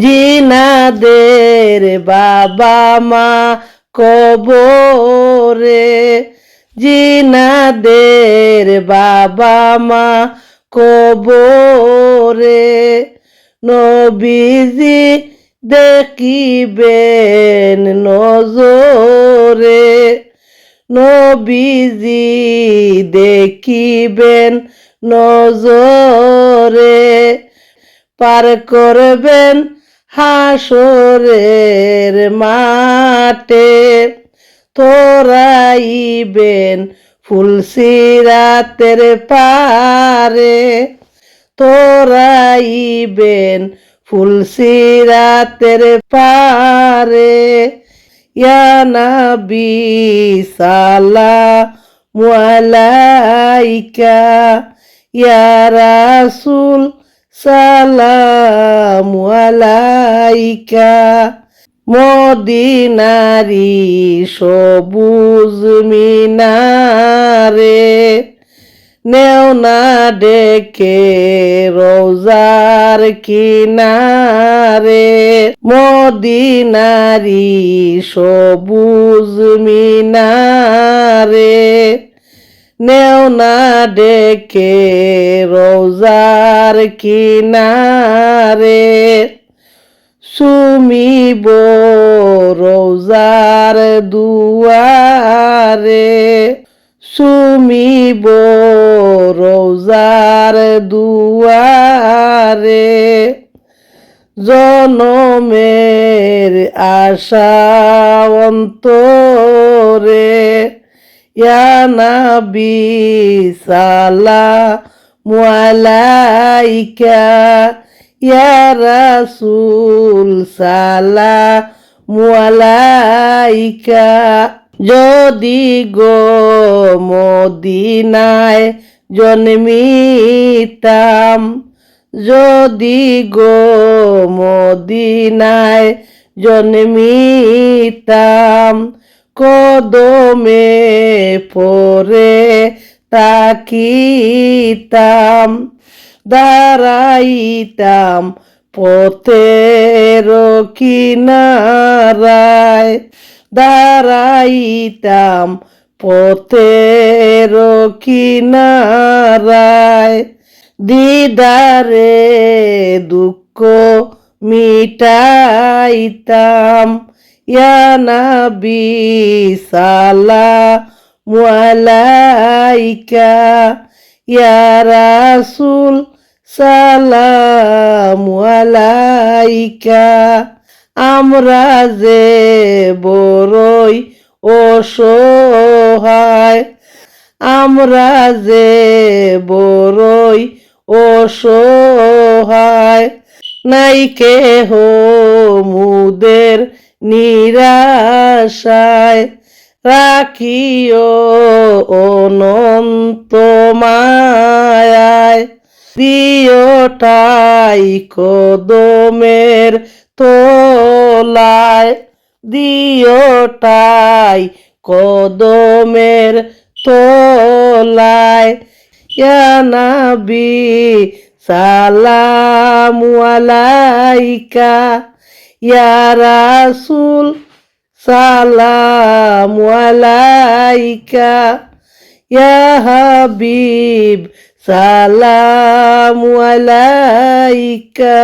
জিনাদের বাবা মা কবরে, জিনাদের বাবা মা কবরে, নবীজি দেখিবেন নজরে, নবীজি দেখিবেন নজরে, পার করবেন হাসরের মাঠে, তোরাইবেন ফুলসিরাতের পারে, তোরাইবেন ফুলসিরাতের পারে। ইয়া নবী সালামু আলাইকা, ইয়া রাসূল সালামু আলাইকা। মদিনারি সবুজ মিনারে, নেও না ডেকে রোজার কিনারে, মদিনারি সবুজ মিনারে, নেও না ডেকে রোজার কিনারে, সুমিব রোজার দুয়ারে, সুমিব রোজার দুয়ারে, জনমের আশা অন্তরে, ইয়া নবী সালামু আলাইকা, ইয়া রাসূল সালামু আলাইকা। যদি গো মদিনায় জন্মিতাম, যদি গো মদিনায় জন্মিতাম, কদমে পড়ে তাকিতাম, দাঁড়াইতাম পথের কিনারায়, দাঁড়াইতাম পথের কিনারায়, দিদারে দুঃখ মিটাইতাম, ইয়া নবী সালামু আলাইকা, ইয়া রাসূল সালামু আলাইকা। আমরা যে বড়ই অসহায়, আমরা যে বড়ই অসহায়, নাই কেহ মুদের নিরাশায়, রাখিও অনন্ত মায়ায়, দিওটাই কদমের তলায়, দিওটাই কদমের তলায়। ইয়া নবী সালামু আলাইকা, ইয়া রাসূল সালামু আলাইকা, ইয়া হাবিব সালামু আলাইকা।